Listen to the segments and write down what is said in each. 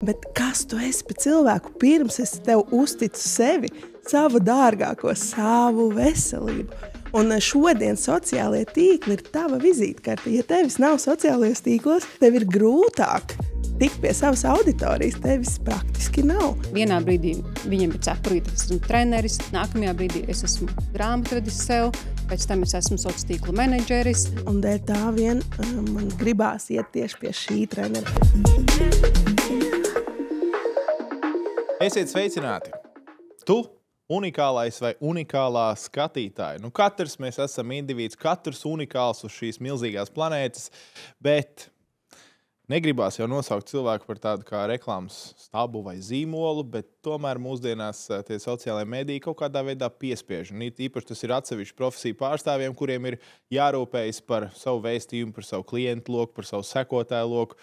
Bet kas tu esi par cilvēku pirms es tev uzticu sevi, savu dārgāko, savu veselību? Un šodien sociālie tīkli ir tava vizītkarte. Ja tevis nav sociālajos tīklos, tev ir grūtāk tikt pie savas auditorijas, tevis praktiski nav. Vienā brīdī viņam ir cepurīte, es esmu treneris, nākamajā brīdī es esmu grāmatvedis sev, pēc tam es esmu sociālo tīklu menedžeris. Un dēļ tā vien man gribās iet tieši pie šī trenera. Esiet sveicināti! Tu, unikālais vai unikālā skatītāja. Nu, katrs mēs esam indivīds, katrs unikāls uz šīs milzīgās planētas, bet negribās jau nosaukt cilvēku par tādu kā reklāmas stabu vai zīmolu, bet tomēr mūsdienās tie sociālajie mediji kaut kādā veidā piespiež. Un īpaši tas ir atsevišķi profesiju pārstāvjiem, kuriem ir jārūpējas par savu vēstījumu, par savu klientu loku, par savu sekotāju loku,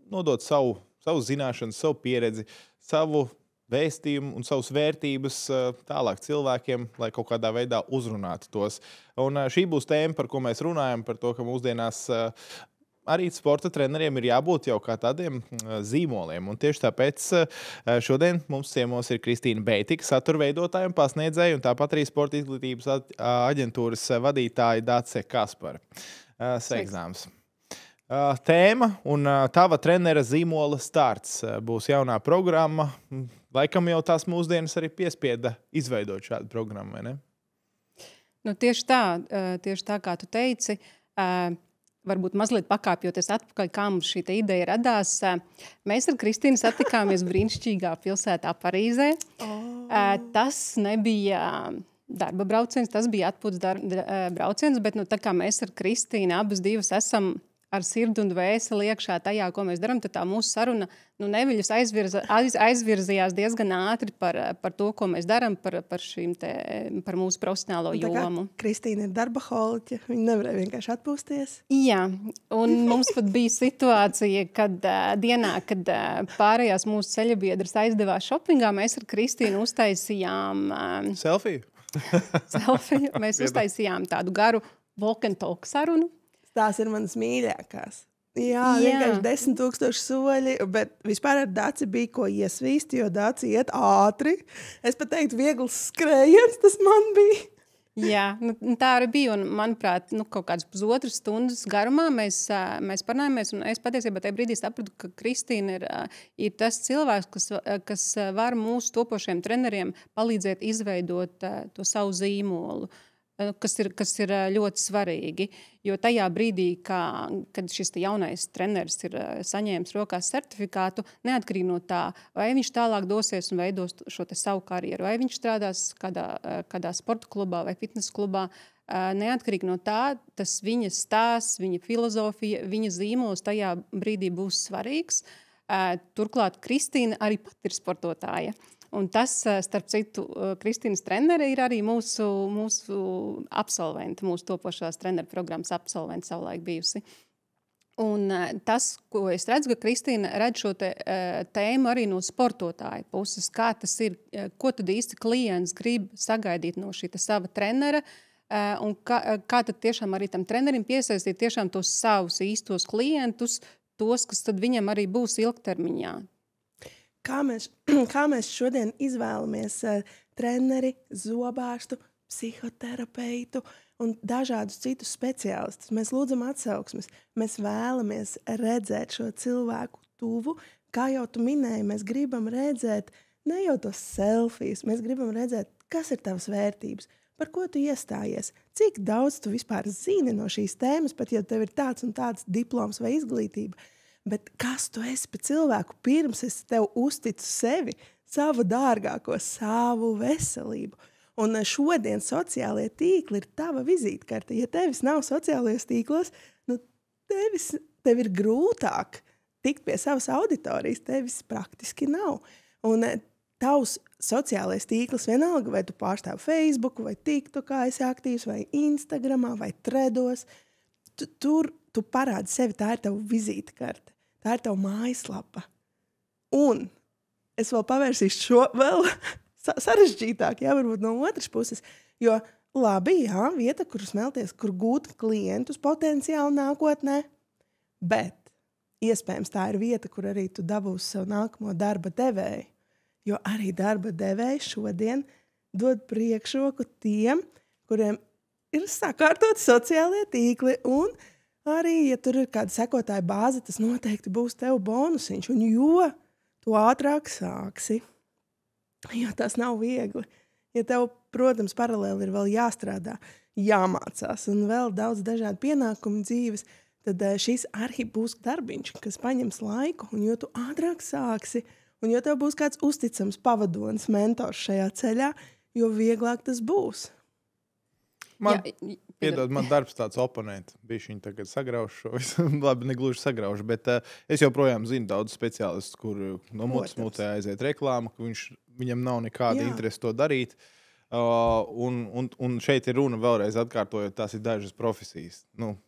nodot savu zināšanas, savu pieredzi, savu vēstījumu un savus vērtības tālāk cilvēkiem, lai kaut kādā veidā uzrunātu tos. Un šī būs tēma, par ko mēs runājam, par to, ka mūsdienās arī sporta treneriem ir jābūt jau kā tādiem zīmoliem. Un tieši tāpēc šodien mums ciemos ir Kristīna Beitika, saturveidotāja un pasniedzēja, un tāpat arī sporta izglītības aģentūras vadītāja Dace Kaspara. Sveicināms! Tēma un tava trenera zīmola starts būs jaunā programma. Laikam jau tās mūsdienas arī piespieda izveidot šādu programmu, vai ne? Nu, tieši tā, kā tu teici, varbūt mazliet pakāpjoties atpakaļ, kā mums šī ideja radās. Mēs ar Kristīnu satikāmies brīnišķīgā pilsētā Parīzē. Tas nebija darba brauciens, tas bija atpūtas brauciens, bet tā kā mēs ar Kristīnu abas divas esam ar sirdi un dvēseli iekšā tajā, ko mēs darām, tad tā mūsu saruna neviļus aizvirzījās diezgan ātri par to, ko mēs darām, par mūsu profesionālo jomu. Kristīna ir darbaholiķe, viņa nevarēja vienkārši atpūsties. Jā, un mums pat bija situācija, kad dienā, kad pārējās mūsu ceļabiedras aizdevās šopingā, mēs ar Kristīnu uztaisījām Selfiju? Selfiju. Mēs uztaisījām tādu garu walk and talk sarunu. Tās ir manas mīļākās. Jā, vienkārši 10,000 soļi, bet vispār ar Daci bija ko iesvīst, jo Daci iet ātri. Es pat teiktu, viegls skrējiens tas man bija. Jā, tā arī bija, un manuprāt, kaut kādas pusotras stundas garumā mēs parunājāmies, un es patiesībā tajā brīdī sapratu, ka Kristīna ir tas cilvēks, kas var mūsu topošiem treneriem palīdzēt izveidot to savu zīmolu. Kas ir ļoti svarīgi, jo tajā brīdī, kad šis jaunais treneris ir saņēmis rokās certifikātu, neatkarīgi no tā, vai viņš tālāk dosies un veidos šo savu karjeru, vai viņš strādās kādā sporta klubā vai fitnesa klubā, neatkarīgi no tā, tas viņa stāsts, viņa filozofija, viņa zīmols tajā brīdī būs svarīgs. Turklāt Kristīna arī pat ir sportotāja. Un tas, starp citu, Kristīnas trenere ir arī mūsu absolventi, mūsu topošās treneru programmas absolventi savulaik bijusi. Un tas, ko es redzu, ka Kristīna redz šo tēmu arī no sportotāja puses, kā tas ir, ko tad īsti klients grib sagaidīt no šī sava trenera, un kā tad tiešām arī tam trenerim piesaistīt tiešām tos savus īstos klientus, tos, kas tad viņam arī būs ilgtermiņā. Kā mēs šodien izvēlamies treneri, zobārstu, psihoterapeitu un dažādus citus speciālistus. Mēs lūdzam atsauksmes. Mēs vēlamies redzēt šo cilvēku tuvu. Kā jau tu minēji, mēs gribam redzēt ne jau tos selfijas, mēs gribam redzēt, kas ir tavas vērtības, par ko tu iestājies, cik daudz tu vispār zini no šīs tēmas, pat ja tev ir tāds un tāds diploms vai izglītība. Bet kas tu esi par cilvēku pirms es tev uzticu sevi, savu dārgāko, savu veselību? Un šodien sociālie tīkli ir tava vizītkarte. Ja tevis nav sociālajos tīklos, tev ir grūtāk tikt pie savas auditorijas, tevis praktiski nav. Un tavs sociālais tīkls vienalga, vai tu pārstāvi Facebook, vai TikTokā esi aktīvs, vai Instagramā, vai Threados, tur tu parādi sevi, tā ir tava vizītkarte, tā ir tava mājaslapa. Un es vēl pavērsīšu šo vēl sarežģītāk, varbūt no otras puses, jo labi, vieta, kur smelties, kur gūt klientus potenciāli nākotnē, bet iespējams tā ir vieta, kur arī tu dabūsi savu nākamo darba devēju. Jo arī darba devēji šodien dod priekšroku tiem, kuriem ir sakārtot sociālie tīkli. Un arī, ja tur ir kāda sekotāja bāze, tas noteikti būs tev bonusiņš. Un jo tu ātrāk sāksi, jo tas nav viegli. Ja tev, protams, paralēli ir vēl jāstrādā, jāmācās un vēl daudz dažādu pienākumu dzīves, tad šis arī būs darbiņš, kas paņems laiku. Un jo tu ātrāk sāksi, un jo tev būs kāds uzticams pavadonis, mentors šajā ceļā, jo vieglāk tas būs. Man darbs tāds oponents. Bišķi viņi tagad sagrauž šo visu. Labi, negluži sagrauž, bet es joprojām zinu daudz speciālistus, kur no mutes mutē aiziet reklāma, ka viņam nav nekāda interese to darīt. Un šeit ir runa vēlreiz atkārtojot, tās ir dažas profesijas.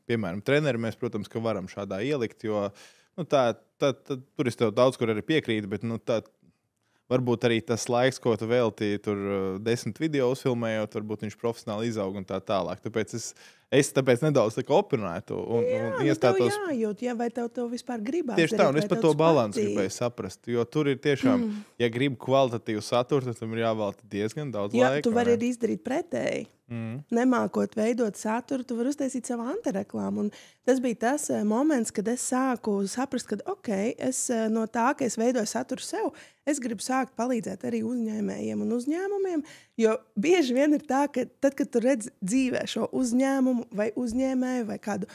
Piemēram, treneri mēs, protams, ka varam šādā ielikt, jo tur es tev daudz kur arī piekrītu, bet varbūt arī tas laiks, ko tu veltīji tur 10 video uzfilmējot, varbūt viņš profesionāli izaug un tā tālāk. Tāpēc es nedaudz tā kā oponētu to. Un iestātos... tev jājūt, vai tev vispār gribās. Tieši tā, un es par to balansu gribēju saprast, jo tur ir tiešām, ja gribi kvalitatīvu saturu, tad tam ir jāvelta diezgan daudz laika. Tu vari arī izdarīt pretēji. Nemākot veidot saturu, tu vari uztaisīt savu antireklāmu. Un tas bija tas moments, kad es sāku saprast, ka es no tā, ka es veidoju saturu sev, es gribu sākt palīdzēt arī uzņēmējiem un uzņēmumiem, jo bieži vien ir tā, ka tad, kad tu redz dzīvē šo uzņēmumu vai uzņēmēju vai kādu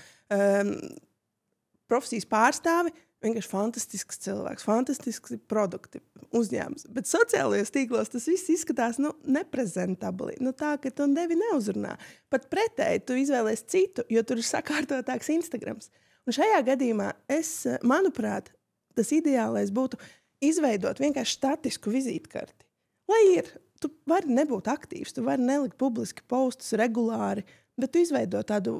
profesijas pārstāvi, vienkārši fantastisks cilvēks, fantastisks produkti, uzņēmums. Bet sociālajos tīklos tas viss izskatās neprezentabli. Tā, ka tu tevi neuzrunā. Pat pretēji tu izvēlies citu, jo tur ir sakārtotāks Instagrams. Un šajā gadījumā manuprāt, tas ideālais būtu izveidot vienkārši statisku vizītkarti. Lai ir, tu vari nebūt aktīvs, tu vari nelikt publiski postus regulāri, bet tu izveido tādu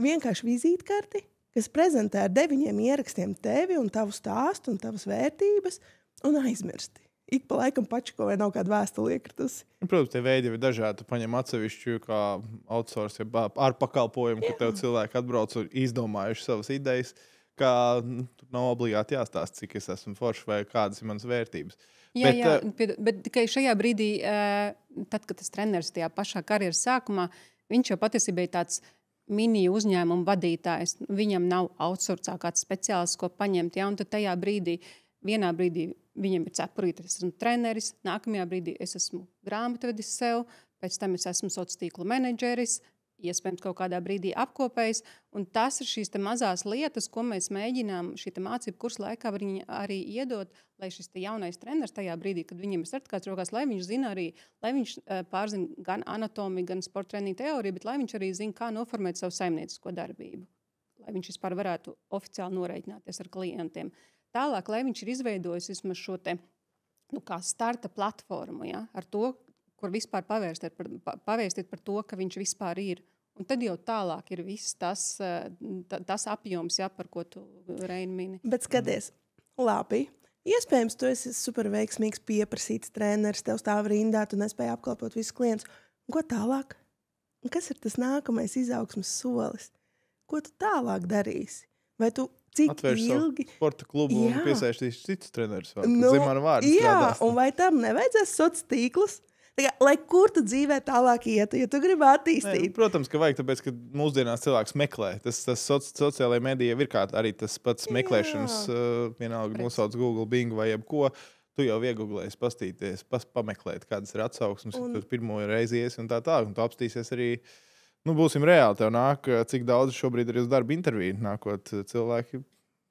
vienkārši vizītkarti, kas prezentē ar 9 ierakstiem tevi un tavu stāstu un tavas vērtības un aizmirsti. Ik pa laikam pačiko vai nav kāda vēstule iekritusi. Protams, tie veidi ir dažādi. Tu paņem atsevišķu kā outsource, ar pakalpojumu, ka tev cilvēki atbrauc un izdomājuši savas idejas, ka nav obligāti jāstāst, cik es esmu foršs vai kādas ir manas vērtības. Bet tikai šajā brīdī, tad, kad tas treneris tajā pašā karjeras sākumā, viņš jau patiesībā ir tāds mini uzņēmumu vadītājs. Viņam nav outsourcā kāds speciālists, ko paņemt. Ja? Un tad tajā brīdī, vienā brīdī viņam ir cepurīte, es esmu treneris, nākamajā brīdī es esmu grāmatvedis sev, pēc tam es esmu sociālo tīklu menedžeris, iespējams kaut kādā brīdī apkopējis. Un tas ir šīs mazās lietas, ko mēs mēģinām šī mācību kursa laikā arī iedot, lai šis jaunais treneris tajā brīdī, kad viņam ir certifikāts rokās, lai viņš zina arī, lai viņš pārzina gan anatomiju, gan sporta treniņu teoriju, bet lai viņš arī zina, kā noformēt savu saimniecisko darbību. Lai viņš vispār varētu oficiāli norēķināties ar klientiem. Tālāk, lai viņš ir izveidojis vismaz šo kā starta platformu, ja, ar to, kur vispār pavēstīt par to, ka viņš vispār ir. Un tad jau tālāk ir viss tas apjoms, ja, par ko tu, Reini, mini. Bet skaties, labi, iespējams, tu esi super veiksmīgs pieprasīts treneris, tev stāv rindā, tu nespēji apkalpot visus klientus. Un ko tālāk? Un kas ir tas nākamais izaugsmes solis? Ko tu tālāk darīsi? Vai tu cik atvērš ilgi? Savu sporta klubu un piesaistīs citus trenerus vēl, kad zem ar vārdu strādās. Un vai tam nevajadzēs sociālos tīklus? Lai kur tu dzīvē tālāk ietu, ja tu gribi attīstīt? Protams, ka vajag, tāpēc, ka mūsdienās cilvēks meklē. Tas sociālajā medijā ir kā arī tas pats meklēšanas, vienalga nosauc Google, Bing vai jebko. Tu jau iegooglēsi, pastīties, pameklēt, kādas ir atsauksmes, tu pirmo reizi iesi un tā. Un tu apstīsies arī, būsim reāli, tev nāk, cik daudz šobrīd ir uz darba interviju nākot cilvēki.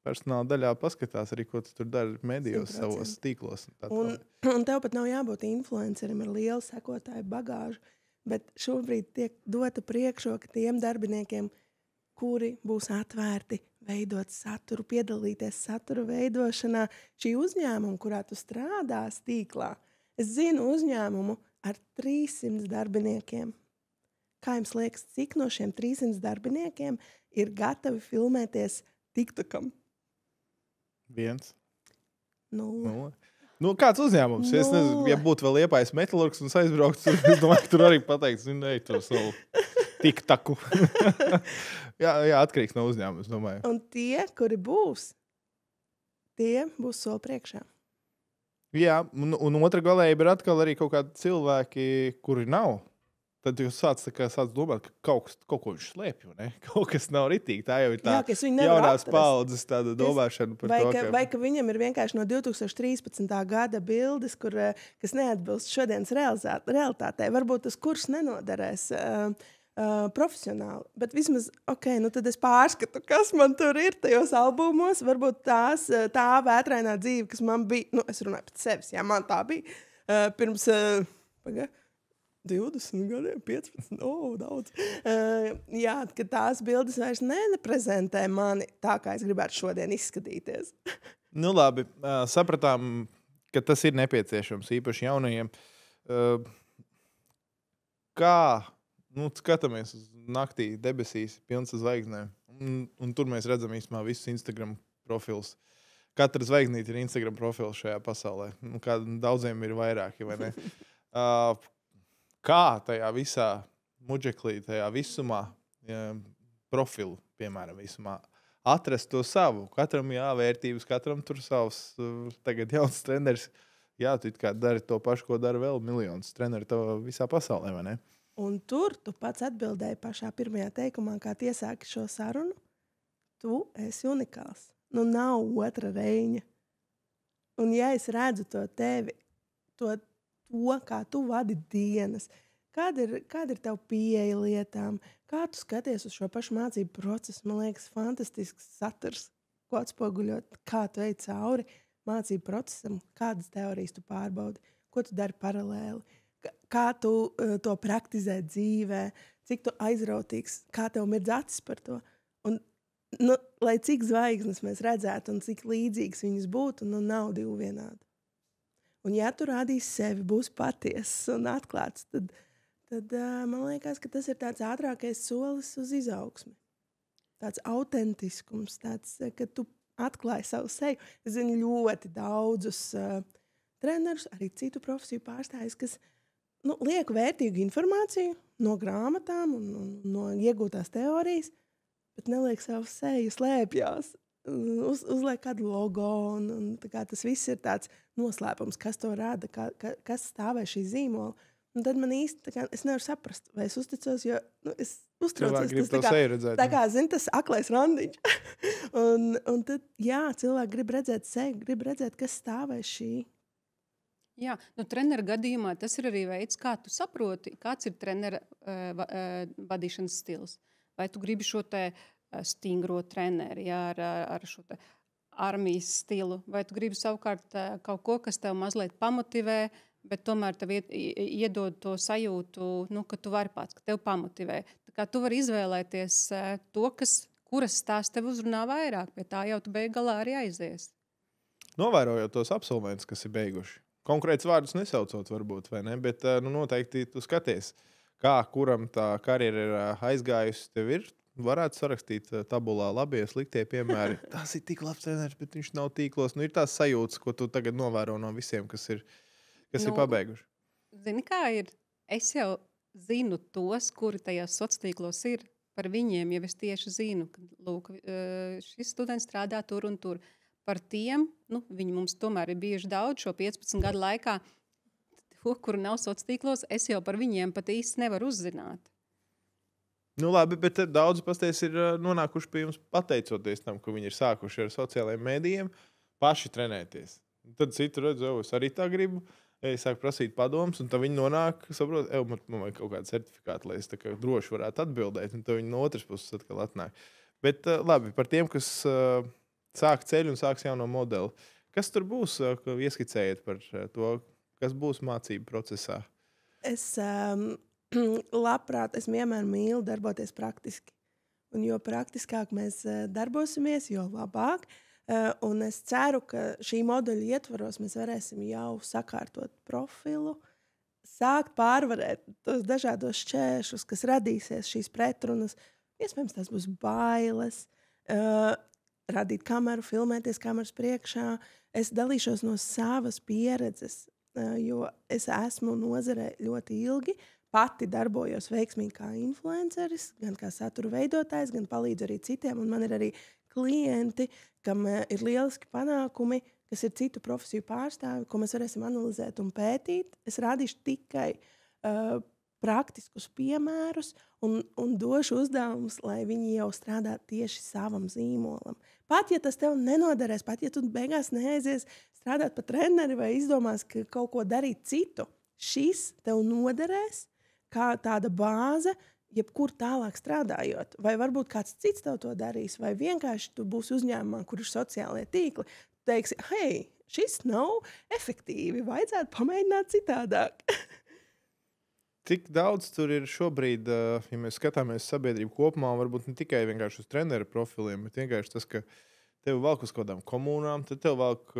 Personāla daļā paskatās arī, ko tu tur dari medijos, 100%. Savos tīklos. Un tev pat nav jābūt influencerim ar lielu sekotāju bagāžu, bet šobrīd tiek dota priekšroka tiem darbiniekiem, kuri būs atvērti veidot saturu, piedalīties satura veidošanā. Šī uzņēmuma, kurā tu strādās tīklā, es zinu uzņēmumu ar 300 darbiniekiem. Kā jums liekas, cik no šiem 300 darbiniekiem ir gatavi filmēties TikTokam? 1. 0. Kāds uzņēmums? Es nezinu, ja būtu vēl Liepājas metalurgs un aizbraukt, es domāju, tur arī pateikt, ej to savu TikToku. Jā, atkarīgs no uzņēmuma, es domāju. Un tie, kuri būs, tie būs soli priekšā. Jā, un otra galējība ir atkal arī kaut kādi cilvēki, kuri nav. Tad jūs sāc domāt, ka kaut ko viņš slēpj, ne? Kaut kas nav ritīgi. Tā jau ir tā jaunās paudzes tāda domāšana par to, Vai ka viņam ir vienkārši no 2013. gada bildes, kas neatbilst šodienas realitātei. Varbūt tas kurs nenoderēs profesionāli, bet vismaz, nu tad es pārskatu, kas man tur ir tajos albumos. Varbūt tā vētrainā dzīve, kas man bija, nu es runāju pēc sevis, jā, man tā bija pirms 20 gadiem, 15, daudz. Jā, ka tās bildes vairs neprezentē mani tā, kā es gribētu šodien izskatīties. Nu labi, sapratām, ka tas ir nepieciešams īpaši jaunajiem. Kā, skatāmies uz naktī debesīs, pilns ar zvaigznēm, un tur mēs redzam īstenībā visus Instagram profils. Katra zvaigznīte ir Instagram profils šajā pasaulē. Kā daudziem ir vairāki, vai ne? Kā tajā visā muģeklī, tajā visumā, profilu, piemēram, visumā, atrast to savu. Katram vērtības, katram tur savs. Tagad jauns treneris, tu kā dari to pašu, ko dara vēl miljonus treneri to visā pasaulē, vai ne? Un tur tu pats atbildēji pašā pirmajā teikumā, kā iesāki šo sarunu. Tu esi unikāls. Nu nav otra Reņa. Un ja es redzu to tevi, to, kā tu vadi dienas, kāda ir tava pieeja lietām, kā tu skaties uz šo pašu mācību procesu. Man liekas, fantastisks saturs, ko atspoguļot, kā tu ej cauri mācību procesam, kādas teorijas tu pārbaudi, ko tu dari paralēli, kā tu to praktizē dzīvē, cik tu aizrautīgs, kā tev mirdz acis par to. Un, lai cik zvaigznes mēs redzētu un cik līdzīgas viņas būtu, nav divi vienādi. Un ja tu rādīsi sevi, būs patiesas un atklāts, tad man liekas, ka tas ir tāds ātrākais solis uz izaugsmi. Tāds autentiskums, tāds, ka tu atklāji savu seju. Es zinu ļoti daudzus trenerus, arī citu profesiju pārstāvis, kas liek vērtīgu informāciju no grāmatām un no iegūtās teorijas, bet neliek savu seju, slēpjās. Uzliek kādu logo, un tas viss ir tāds noslēpums, kas to rada, kas stāvē šī zīmola. Un tad man īsti, es nevaru saprast, vai es uzticos, jo es uztraucos. Tā kā, zini, tas aklais randiņš. un tad, cilvēki grib redzēt sevi, grib redzēt, kas stāvē šī. Jā, trenera gadījumā tas ir arī veids, kā tu saproti, kāds ir trenera vadīšanas stils. Vai tu gribi šo te stingro treneri, ar šo te armijas stilu, vai tu gribi savukārt kaut ko, kas tev mazliet pamotivē, bet tomēr tev iedod to sajūtu, ka tu vari pats, ka tev pamotivē. Tā kā tu vari izvēlēties to, kuras tās tev uzrunā vairāk, pie tā jau tu beig galā arī aizies. Novērojot tos absolventus, kas ir beiguši. Konkrēts vārdus nesaucot varbūt, vai ne, bet noteikti tu skaties, kā kuram tā karjera ir aizgājusi, tev ir. Varētu sarakstīt tabulā labie, sliktie piemēri. Tas ir tik labs treneris, bet viņš nav tīklos. Ir tās sajūtas, ko tu tagad novēro no visiem, kas ir pabeiguši. Zini, kā ir? Es jau zinu tos, kuri tajās sociālos ir. Par viņiem jau es tieši zinu, ka lūk, šis students strādā tur un tur. Par tiem, viņi mums tomēr ir bijuši daudz šo 15 gadu laikā. To, kuru nav sociālos, es jau par viņiem pat īsti nevaru uzzināt. Labi, bet daudzi pasties ir nonākuši pie jums pateicoties tam, ka viņi ir sākuši ar sociālajiem mēdījiem paši trenēties. Tad citi redz, es arī tā gribu, es sāku prasīt padomus, un tad viņi nonāk, saprot, man vajag kaut kādu certifikātu, lai es tā kā droši varētu atbildēt, un tad viņi no otras puses atkal atnāk. Bet labi, par tiem, kas sāk ceļu un sāks jauno modeli, kas tur būs, ieskicējiet par to, kas būs mācību procesā? Labprāt, es vienmēr mīlu darboties praktiski. Un jo praktiskāk mēs darbosimies, jo labāk. Un es ceru, ka šī modeļa ietvaros mēs varēsim jau sakārtot profilu, sākt pārvarēt tos dažādos šķēršļus, kas radīsies šīs pretrunas. Iespējams, tas būs bailes, radīt kameru, filmēties kameras priekšā. Es dalīšos no savas pieredzes, jo es esmu nozarē ļoti ilgi. pati darbojos veiksmīgi kā influenceris, gan kā satura veidotājs, gan palīdzu arī citiem. Un man ir arī klienti, kam ir lieliski panākumi, kas ir citu profesiju pārstāvi, ko mēs varēsim analizēt un pētīt. Es rādīšu tikai praktiskus piemērus un došu uzdevumus, lai viņi jau strādā tieši savam zīmolam. Pat ja tas tev nenoderēs, pat ja tu beigās neaizies strādāt par treneri vai izdomās kaut ko darīt citu, šis tev noderēs kā tāda bāze, jebkur tālāk strādājot. Vai varbūt kāds cits tev to darīs, vai vienkārši tu būsi uzņēmumā, kur ir sociālie tīkli. Tu teiksi, hei, šis nav efektīvi, vajadzētu pamēģināt citādāk. Cik daudz tur ir šobrīd, ja mēs skatāmies sabiedrību kopumā, varbūt ne tikai vienkārši uz treneru profiliem, bet vienkārši tas, ka tev valk uz kādām komunām, tad tev valk,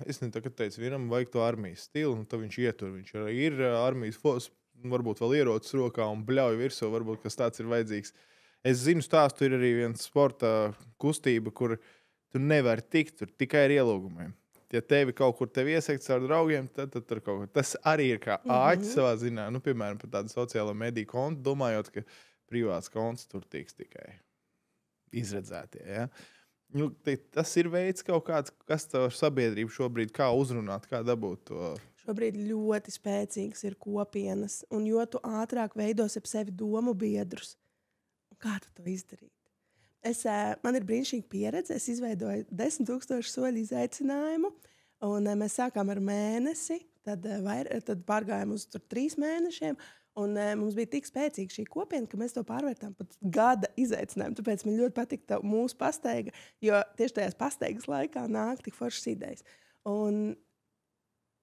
es ne tagad teicu, vienam vajag to armijas stilu, un tad viņš ietur, viņš ir armijas fos, varbūt vēl ierocis rokā un bļauj virsū, varbūt kas tāds ir vajadzīgs. Es zinu stāstu, ir arī viens sporta kustība, kur tu nevari tikt, tur tikai ar ielūgumiem. Ja tevi kaut kur iesakts ar draugiem, tad tur kaut kur. Tas arī ir kā āķis savā ziņā. Nu, piemēram, par tādu sociālo mediju kontu, domājot, ka privāts konts tur tiks tikai izredzētie. Ja? Nu, tas ir veids kaut kāds, kas tev sabiedrību šobrīd kā uzrunāt, kā dabūt to. Šobrīd ļoti spēcīgas ir kopienas, un jo tu ātrāk veidos ap sevi domu biedrus. Kā tu to izdarīt? Man ir brīnišķīga pieredze. Es izveidoju 10,000 soļu izaicinājumu, un mēs sākām ar mēnesi, tad pārgājām uz 3 mēnešiem, un mums bija tik spēcīga šī kopiena, ka mēs to pārvērtām pat gada izaicinājumu. Tāpēc man ļoti patika mūsu pastaiga, jo tieši tajās pastaigas laikā nāk tik foršas idejas. Un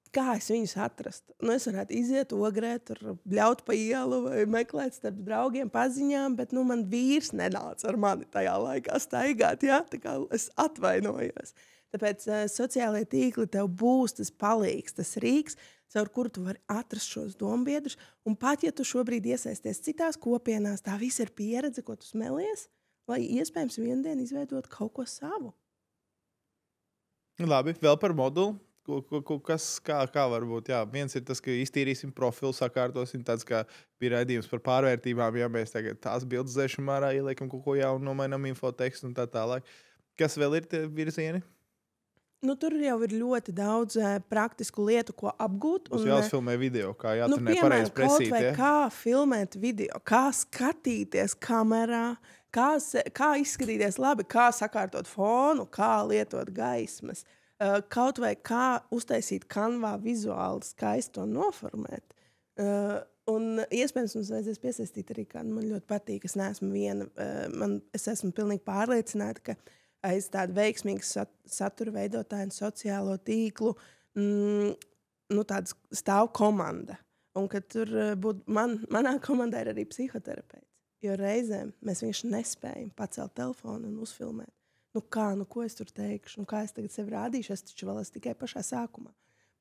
kā es viņus atrastu? Nu, es varētu iziet ogrēt, bļaut pa ielu vai meklēt starp draugiem, paziņām, bet man vīrs nenāca ar mani tajā laikā staigāt. Ja? Tā kā es atvainojos. Tāpēc sociālajie tīkli tev būs tas palīgs, tas rīks, caur kuru tu vari atrast šos dombiedrus. Un pat ja tu šobrīd iesaisties citās kopienās, tā viss ir pieredze, ko tu smelies, lai iespējams vienu dienu izveidot kaut ko savu. Labi, vēl par modulu. Kā var būt? Jā, viens ir tas, ka iztīrīsim profilu, sakārtosim tāds kā bija raidījums par pārvērtībām, ja mēs tagad tās bildes zēšam ārā, ieliekam kaut ko jaunu, nomainam infotekstu un tā tālāk. Kas vēl ir tie virzieni? Nu, tur jau ir ļoti daudz praktisku lietu, ko apgūt. Mums jāuzfilmē video, kā jātrenē pareizi presīt. Ja? Kā filmēt video, kā skatīties kamerā, kā izskatīties labi, kā sakārtot fonu, kā lietot gaismas. Kaut vai kā uztaisīt kanvā vizuāli skaisti to noformēt. Un iespējams mums vajadzēs piesaistīt arī kādu. Man ļoti patīk, es neesmu viena. Es esmu pilnīgi pārliecināta, ka aiz tādu veiksmīgu satura veidotāju un sociālo tīklu tāda stāv komanda. Un ka tur manā komandā ir arī psihoterapeits. Jo reizēm mēs vienkārši nespējam pacelt telefonu un uzfilmēt. Ko es tur teikšu, kā es tagad sevi rādīšu, es taču vēl esmu tikai pašā sākumā.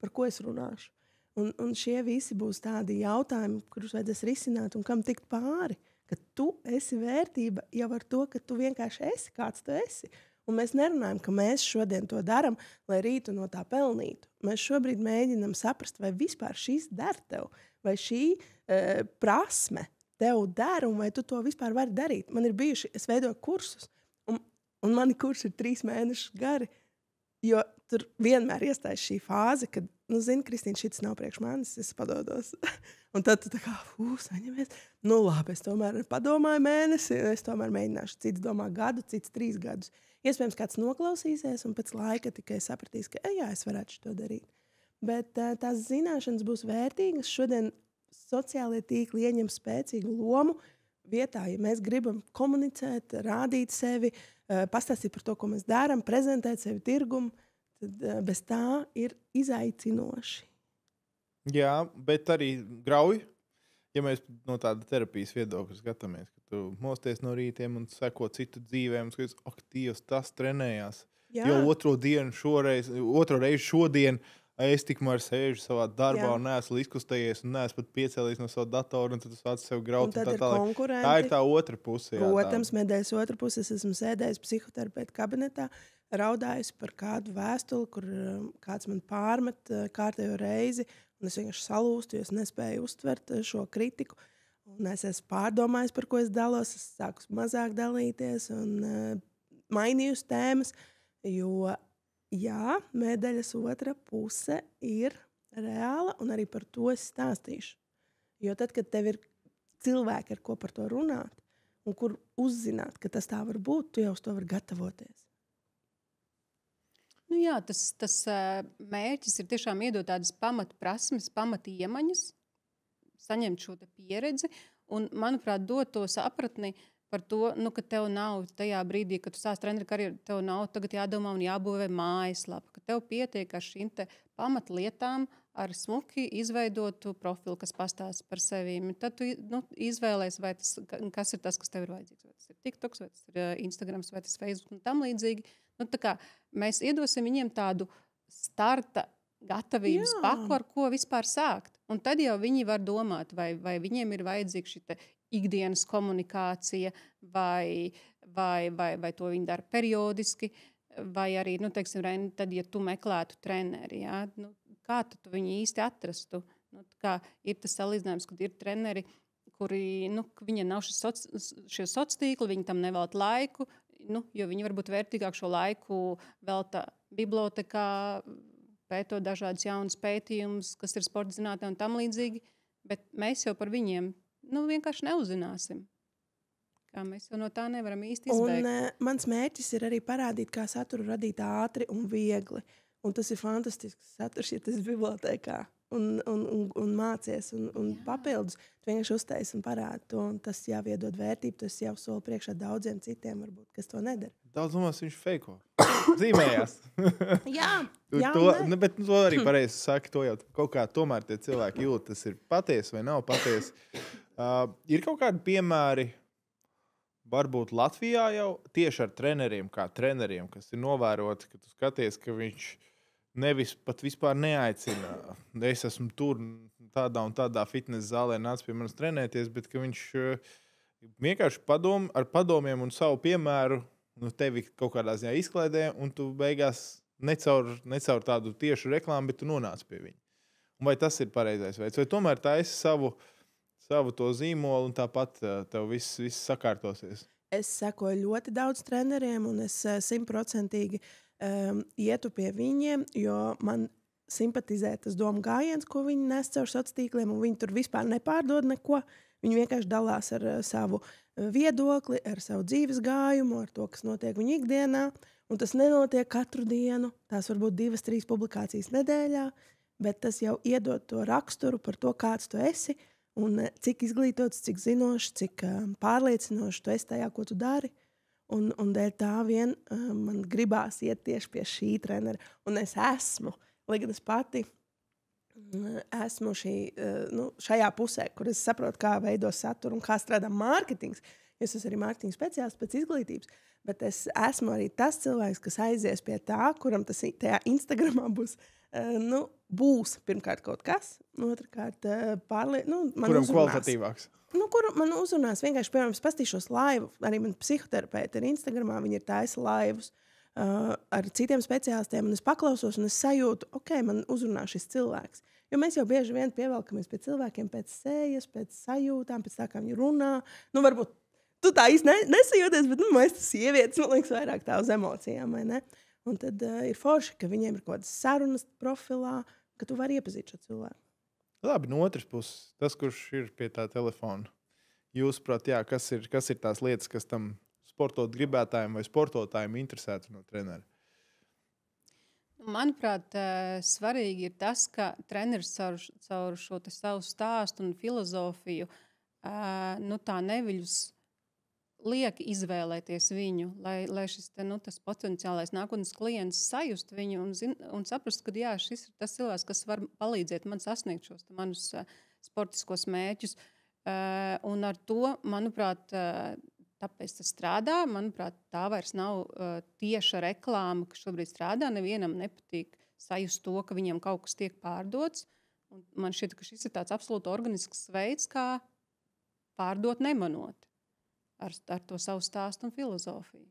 Par ko es runāšu? Un šie visi būs tādi jautājumi, kurus vajadzēs risināt un kam tikt pāri. Ka tu esi vērtība jau ar to, ka tu vienkārši esi, kāds tu esi. Un mēs nerunājam, ka mēs šodien to darām, lai rītu no tā pelnītu. Mēs šobrīd mēģinam saprast, vai vispār šis der tev, vai šī prasme tev der, un vai tu to vispār vari darīt. Man ir bijuši, es veidoju kursus, un mani kursi ir 3 mēneši gari, jo tur vienmēr iestājas šī fāze, kad, zini, Kristīna, šis nav priekš manis, es padodos. Un tad tu tā kā, saņemies. Labi, es tomēr padomāju mēnesi, es tomēr mēģināšu. Cits domā gadu, cits 3 gadus. Iespējams, kāds noklausīsies un pēc laika tikai sapratīs, ka, jā, es varētu to darīt. Bet tās zināšanas būs vērtīgas. Šodien sociālie tīkli ieņem spēcīgu lomu vietā, ja mēs gribam komunicēt, rādīt sevi, pastāstīt par to, ko mēs darām, prezentēt sevi tirgumu, tad bez tā ir izaicinoši. Jā, bet arī grauj, ja mēs no tāda terapijas viedokļa skatāmies, ka tu mosties no rītiem un seko citu dzīvēm, un skaties, Dievs, tas trenējās. Jā. Jo otro reizi šodien es tikmēr sēžu savā darbā un neesmu izkustējies un neesmu pat piecēlies no savu datoru un tad es vācu sev graudu. Tā ir tā otra puse. Jā, protams, medaļas otra puse. Es esmu sēdējis psihoterapeita kabinetā, raudājusi par kādu vēstuli, kur kāds man pārmet kārtējo reizi un es vienkārši salūstu, jo es nespēju uztvert šo kritiku. Un es esmu pārdomājis, par ko es dalos. Es sāku mazāk dalīties un mainījusi tēmas. Jo, jā, medaļas otra puse ir reāla, un arī par to es stāstīšu. Jo tad, kad tev ir cilvēki, ar ko par to runāt, un kur uzzināt, ka tas tā var būt, tu jau uz to vari gatavoties. Nu jā, tas mērķis ir tiešām iedot tādas pamatprasmes, pamatiemaņas, saņemt šo pieredzi un, manuprāt, dot to sapratni par to, nu, ka tev nav tajā brīdī, kad tu sāc treneru karjeru, tev nav tagad jādomā un jābūvē mājaslapa, ka tev pietiek ar šīm te pamatlietām, ar smuki izveidotu profilu, kas pastāsta par sevīm. Tad tu izvēlēs, vai kas ir tas, kas tev ir vajadzīgs. Vai tas ir TikToks, vai tas ir Instagrams, vai tas ir Facebook un tam līdzīgi. Nu, tā kā mēs iedosim viņiem tādu starta gatavības paku, ar ko vispār sākt. Un tad jau viņi var domāt, vai viņiem ir vajadzīga šī ikdienas komunikācija, vai to viņi dara periodiski, vai arī, nu, teiksim, Reini, tad, ja tu meklētu treneri, jā, nu, kā tu viņu īsti atrastu? Nu, kā ir tas salīdzinājums, kad ir treneri, kuri, nu, viņiem nav šie sociālie tīkli, viņi tam nevelta laiku, nu, jo viņi varbūt vērtīgāk šo laiku velta bibliotekā, pētot dažādas jaunas pētījumus, kas ir sporta zinātnē un tam līdzīgi, bet mēs jau par viņiem vienkārši neuzzināsim. Kā mēs jau no tā nevaram īsti izbēgt. Un mans mērķis ir arī parādīt, kā saturu radīt ātri un viegli. Un tas ir fantastisks saturs, ja tas ir bibliotēkā un mācies un papildus. Tu vienkārši uztaisi un parādi to, un tas jau iedod vērtību, tas jau soli priekšā daudziem citiem, varbūt, kas to nedara. Daudz domās, viņš feiko. Zīmējās. Bet to arī pareizi saka, to jau kaut kā tomēr tie cilvēki jūt, tas ir patiesi vai nav patiesi. Ir kaut kādi piemēri, varbūt Latvijā jau tieši ar treneriem, kā treneriem, kas ir novēroti, ka tu skaties, ka viņš nevis pat vispār neaicina. Es esmu tur tādā un tādā fitnesa zālē nāc pie manis trenēties, bet ka viņš vienkārši ar padomiem un savu piemēru tevi kaut kādā ziņā izklaidē, un tu beigās necaur tādu tiešu reklāmu, bet tu nonāc pie viņa. Un vai tas ir pareizais veids? Vai tomēr tā esi savu to zīmolu un tāpat tev viss sakārtosies? Es sekoju ļoti daudz treneriem un es 100% ietu pie viņiem, jo man simpatizē tas domu gājiens, ko viņi nes caur sociāliem tīkliem, un viņi tur vispār nepārdod neko. Viņi vienkārši dalās ar savu viedokli, ar savu dzīves gājumu, ar to, kas notiek viņu ikdienā. Un tas nenotiek katru dienu. Tās var būt 2-3 publikācijas nedēļā, bet tas jau iedod to raksturu par to, kāds tu esi un cik izglītots, cik zinošs, cik pārliecinošs tu esi tajā, ko tu dari. Un dēļ tā vien man gribās iet tieši pie šī trenera. Un es esmu, lai gan es pati esmu šajā pusē, kur es saprotu, kā veido saturu un kā strādā mārketings. Es esmu arī mārketinga speciālists pēc izglītības, bet es esmu arī tas cilvēks, kas aizies pie tā, kuram tas tajā Instagramā būs pirmkārt kaut kas, otrkārt kuram kvalitatīvāks. Kuru man uzrunās vienkārši, piemēram, es pastīšos laivu, arī man psihoterapeiti ir Instagramā, viņi ir taisa laivus ar citiem speciālistiem, un es paklausos, un es sajūtu, man uzrunā šis cilvēks. Jo mēs jau bieži vien pievelkamies pie cilvēkiem pēc sejas, pēc sajūtām, pēc tā, kā viņi runā. Nu, varbūt tu tā īsti nesajūties, bet mēs tas sievietes, man liekas, vairāk tā uz emocijām, vai ne? Un tad ir forši, ka viņiem ir kaut kādas sarunas profilā, ka tu vari iepazīt šo cilvēku. Labi, no otras puses, tas, kurš ir pie tā telefona, jūsuprāt, kas ir tās lietas, kas tam sportot gribētājiem vai sportotājiem interesētu no trenera? Manuprāt, svarīgi ir tas, ka treneris caur šo savu stāstu un filozofiju tā neviļus liek izvēlēties viņu, lai šis tas potenciālais nākotnes klients sajust viņu un saprast, ka jā, šis ir tas cilvēks, kas var palīdzēt man sasniegt šos manus sportiskos mērķus. Un ar to, manuprāt, tāpēc tas strādā. Manuprāt, tā vairs nav tieša reklāma, kas šobrīd strādā. Nevienam nepatīk sajust to, ka viņiem kaut kas tiek pārdots. Un man šķiet, ka šis ir tāds absolūti organisks veids, kā pārdot nemanot ar to savu stāstu un filozofiju.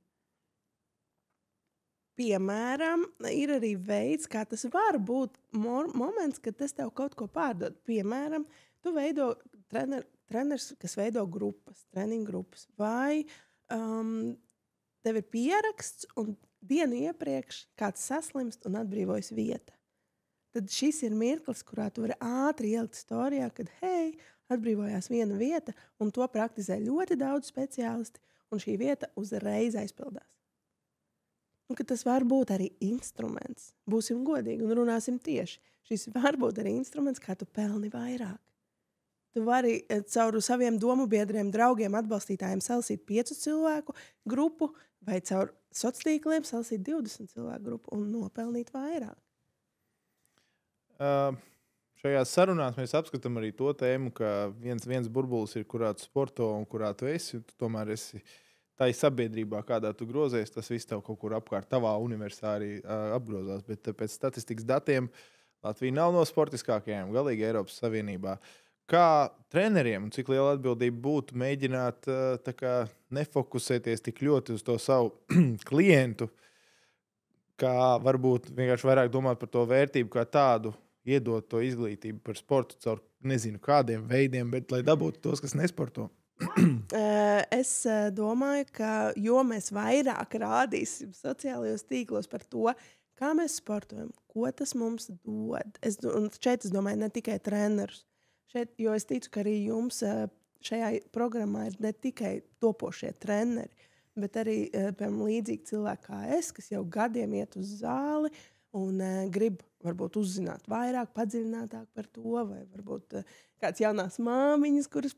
Piemēram, ir arī veids, kā tas var būt moments, kad tas tev kaut ko pārdod. Piemēram, tu veido treneru treneris, kas veido grupas, treniņu grupas, vai tev ir pieraksts un dienu iepriekš kāds saslimst un atbrīvojas vieta. Tad šis ir mirklis, kurā tu vari ātri ielikt storijā, kad, hei, atbrīvojās viena vieta, un to praktizē ļoti daudz speciālisti, un šī vieta uzreiz aizpildās. Un ka tas var būt arī instruments. Būsim godīgi un runāsim tieši. Šis var būt arī instruments, kā tu pelni vairāk. Tu vari caur saviem domu biedriem, draugiem, atbalstītājiem salasīt 5 cilvēku grupu vai caur sociāliem salasīt 20 cilvēku grupu un nopelnīt vairāk. Šajās sarunās mēs apskatām arī to tēmu, ka viens burbulis ir, kurā tu sporto un kurā tu esi. Tu tomēr esi tā sabiedrībā, kādā tu grozies, tas viss tev kaut kur apkārt tavā universā arī apgrozās. Bet pēc statistikas datiem Latvija nav no sportiskākajām galīgi Eiropas Savienībā. Kā treneriem un cik liela atbildība būtu mēģināt tā kā nefokusēties tik ļoti uz to savu klientu, kā varbūt vienkārši vairāk domāt par to vērtību kā tādu, iedot to izglītību par sportu caur nezinu kādiem veidiem, bet lai dabūtu tos, kas nesporto. Es domāju, ka jo mēs vairāk rādīsim sociālajos tīklos par to, kā mēs sportojam, ko tas mums dod. Un šeit es domāju ne tikai trenerus. Šeit, jo es ticu, ka arī jums šajā programmā ir ne tikai topošie treneri, bet arī līdzīgi cilvēki kā es, kas jau gadiem iet uz zāli un grib varbūt uzzināt vairāk, padziļinātāk par to, vai varbūt kāds jaunās māmiņas, kuras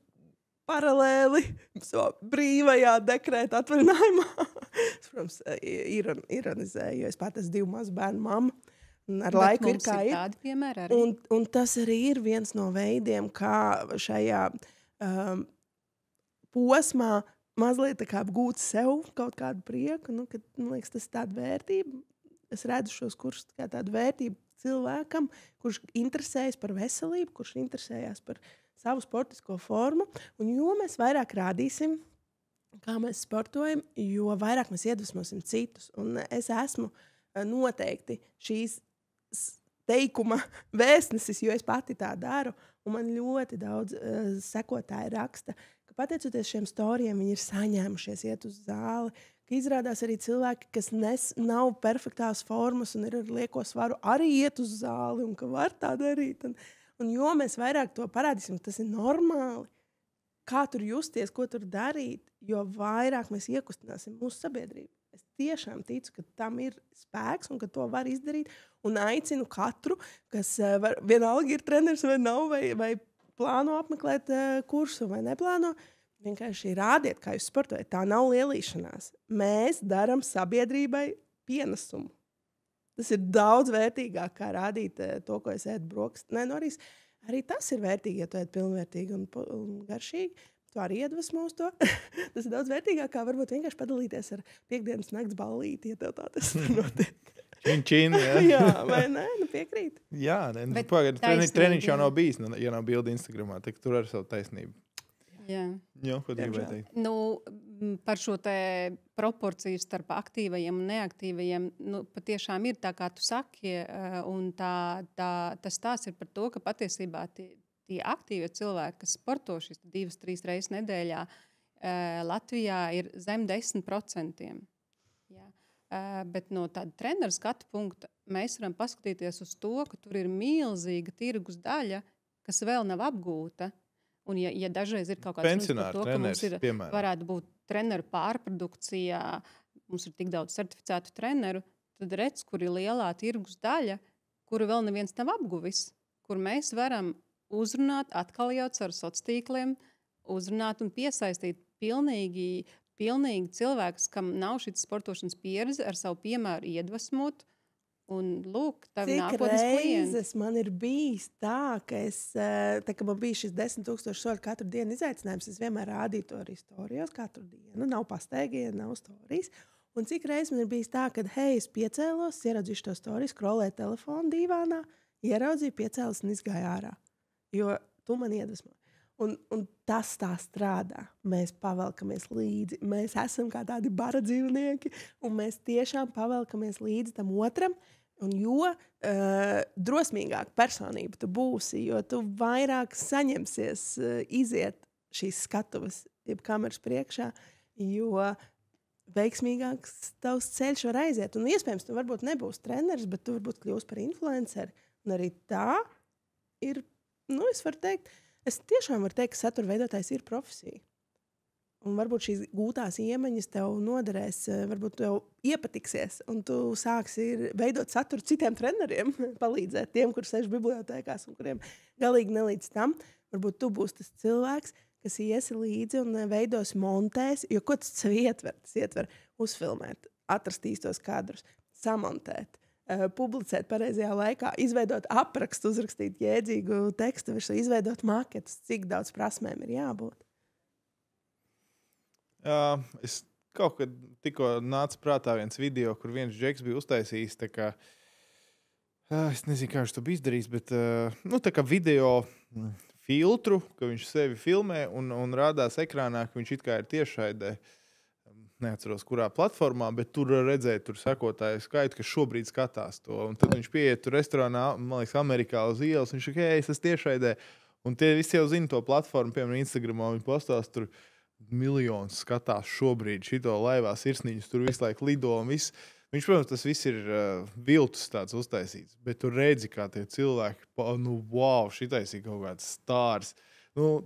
paralēli savā brīvajā dekrēta atvaļinājumā. Es, protams, ironizēju, jo es pat esmu 2 mazu bērnu mamma. Ar Bet laiku ir mums kā ir. Tādi piemēri arī. Un tas arī ir viens no veidiem, kā šajā posmā mazliet tā kā apgūt sev kaut kādu prieku. Kad, man liekas, tas ir tāda vērtība. Es redzu šos kursus kā tādu vērtību cilvēkam, kurš interesējas par veselību, kurš interesējas par savu sportisko formu. Un jo mēs vairāk rādīsim, kā mēs sportojam, jo vairāk mēs iedvesmosim citus. Un es esmu noteikti šīs teikuma vēstnesis, jo es pati tā daru. Un man ļoti daudz sekotāji raksta, ka pateicoties šiem storijiem, viņi ir saņēmušies iet uz zāli, ka izrādās arī cilvēki, kas nav perfektās formas un ir ar lieko svaru, arī iet uz zāli un ka var tā darīt. Un jo mēs vairāk to parādīsim, tas ir normāli, kā tur justies, ko tur darīt, jo vairāk mēs iekustināsim mūsu sabiedrību. Es tiešām ticu, ka tam ir spēks un ka to var izdarīt. Un aicinu katru, kas vienalga ir treneris vai nav, vai plāno apmeklēt kursu vai neplāno, vienkārši rādiet, kā jūs sportojat. Tā nav lielīšanās. Mēs darām sabiedrībai pienesumu. Tas ir daudz vērtīgāk, kā rādīt to, ko es ēdu brokastīs. Nē, arī tas ir vērtīgi, ja tu ēd pilnvērtīgi un garšīgi. Tu arī iedvesmo uz to. Tas ir daudz vērtīgāk, kā varbūt vienkārši padalīties ar piekdienas nakts ballīti, ja tev tā tas notiek. Čin, jā, vai ne? Piekrīt. Jā, treniņš jau nav bijis, ja nav bildi Instagramā, tad tur ar savu taisnību. Jā, ko gribēju teikt? Par šo te proporciju starp aktīvajiem un neaktīvajiem, patiešām ir tā, kā tu saki, un tas tās ir par to, ka patiesībā tie aktīvie cilvēki, kas sporto šīs 2-3 reizes nedēļā, Latvijā ir zem 10%. Jā. Bet no tāda trenera skatu punkta mēs varam paskatīties uz to, ka tur ir milzīga tirgus daļa, kas vēl nav apgūta. Un ja dažreiz ir kaut kāds runas par to, ka mums varētu būt treneru pārprodukcijā, mums ir tik daudz certificētu treneru, tad redz, kur ir lielā tirgus daļa, kuru vēl neviens nav apguvis, kur mēs varam uzrunāt atkal jau ar sociāliem tīkliem, uzrunāt un piesaistīt pilnīgi cilvēkus, kam nav šī sportošanas pieredze, ar savu piemēru iedvesmot. Un lūk, tavi nākotnes klienti. Cik reizes man ir bijis tā, ka ka man bija šis 10,000 soļu katru dienu izaicinājums, es vienmēr rādīju to arī storijos katru dienu. Nav pastaigie, nav storijas. Un cik reizes man ir bijis tā, ka, hei, es piecēlos, ieraudzīšu to storiju, skrolēju telefonu dīvānā, ieraudzīju, piecēlos un izgāju ārā. Jo tu man iedvesmo. Un tas tā strādā. Mēs pavelkamies līdzi. Mēs esam kā tādi bara dzīvnieki, un mēs tiešām pavelkamies līdzi tam otram. Un jo drosmīgāk personība tu būsi, jo tu vairāk saņemsies iziet šīs skatuves, jeb kameras priekšā, jo veiksmīgāks tavs ceļš var aiziet. Un iespējams, tu varbūt nebūsi treneris, bet tu varbūt kļūsi par influenceri. Un arī tā ir, es varu teikt, es tiešām varu teikt, ka satura veidotājs ir profesija. Un varbūt šīs gūtās iemaņas tev noderēs, varbūt tev iepatiksies, un tu sāksi veidot saturu citiem treneriem, palīdzēt tiem, kur sēž bibliotēkās un kuriem galīgi nelīdz tam. Varbūt tu būsi tas cilvēks, kas iesi līdzi un veidos montēs, jo ko tas sev ietver? Tas ietver uzfilmēt, atrast īstos kadrus, samontēt, publicēt pareizajā laikā, izveidot aprakstu, uzrakstīt jēdzīgu tekstu, izveidot maketus, cik daudz prasmēm ir jābūt. Es kaut kad tikko nāca prātā viens video, kur viens džeks bija uztaisījis, tā kā, es nezinu, kā viņš to bija izdarījis, bet tā kā video filtru, ka viņš sevi filmē un rādās ekrānā, ka viņš it kā ir tiešraidē. Neatceros, kurā platformā, bet tur redzēja sekotāju skaitu, kas šobrīd skatās to. Un tad viņš pieiet tur restorānā, man liekas, Amerikā uz ielas, viņš saka, es esmu tiešraidē. Un tie visi jau zina to platformu, piemēram, Instagramā, viņi postās tur miljonus skatās šobrīd šito laivā sirsniņus, tur visu laiku lido un viss. Viņš, protams, tas viss ir viltus tāds uztaisīts, bet tu redzi, kā tie cilvēki, wow, šitais ir kaut kāds stārs.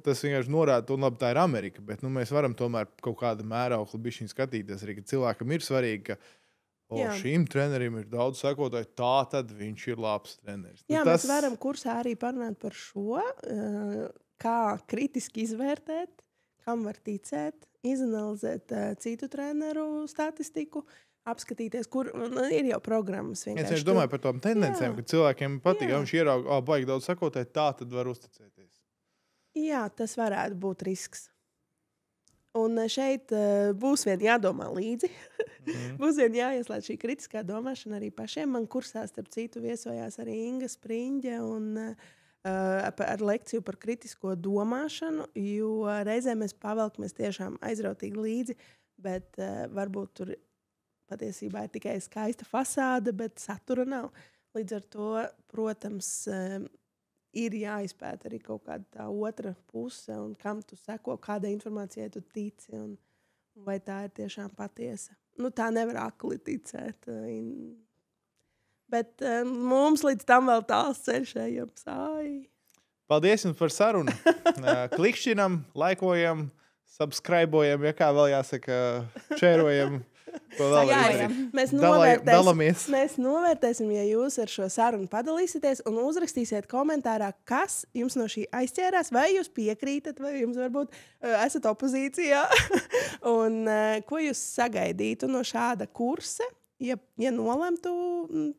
Tas vienkārši norāda, un labi, tā ir Amerika, bet mēs varam tomēr kaut kāda mēraukli bišķiņ skatīties arī, ka cilvēkam ir svarīgi, ka šim trenerim ir daudz sekotāju, tā tad viņš ir labs treneris. Jā, mēs varam kursā arī parunāt par šo, kā kritiski izvērtēt, kam var ticēt, izanalizēt citu treneru statistiku, apskatīties, kur ir jau programmas. Es domāju par tām tendencēm, ka cilvēkiem patīk, ja viņš ierauga, baigi daudz sakotē, tā tad var uzticēties. Jā, tas varētu būt risks. Un šeit būs vien jādomā līdzi. Būs vien jāieslēdz šī kritiskā domāšana arī pašiem. Man kursā, starp citu, viesojās arī Inga Spriņģe un ar lekciju par kritisko domāšanu, jo reizē mēs pavelkamies tiešām aizrautīgi līdzi, bet varbūt tur patiesībā ir tikai skaista fasāde, bet satura nav. Līdz ar to, protams, ir jāizpēta arī kaut kāda tā otra puse, un kam tu seko, kādai informācijai tu tici, un vai tā ir tiešām patiesa. Tā nevar akli ticēt. Bet mums līdz tam vēl tāls ceļš ejams. Paldies jums par sarunu. Klikšķinam, laikojam, subscribojam, ja kā vēl jāsaka, šērojam. Mēs novērtēsim, ja jūs ar šo sarunu padalīsieties un uzrakstīsiet komentārā, kas jums no šī aizķērās, vai jūs piekrītat, vai jums varbūt esat opozīcijā, un ko jūs sagaidītu no šāda kursa, ja nolemtu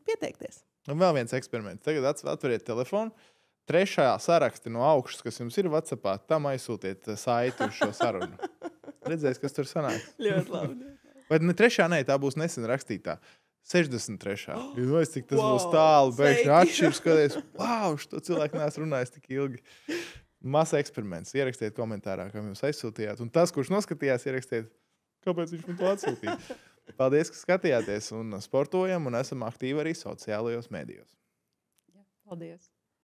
pieteikties. Un vēl viens eksperiments. Tagad atveriet telefonu, trešā saraksti no augšas, kas jums ir WhatsAppā, tam aizsūtiet saiti uz šo sarunu. Redzēs, kas tur sanāk. Ļoti labi. Vai ne trešā, ne, tā būs nesen rakstītā. 63. Es cik tas būs tālu, bēgšņi atšķirs, skaties, wow, šo cilvēku neesmu runājis tik ilgi. Masa eksperiments. Ierakstiet komentārā, kam jums aizsūtījāt. Un tas, kurš noskatījās, ierakstiet, kāpēc viņš man to atsūtīja. Paldies, ka skatījāties un sportojam un esam aktīvi arī sociālajos mēdījos. Paldies.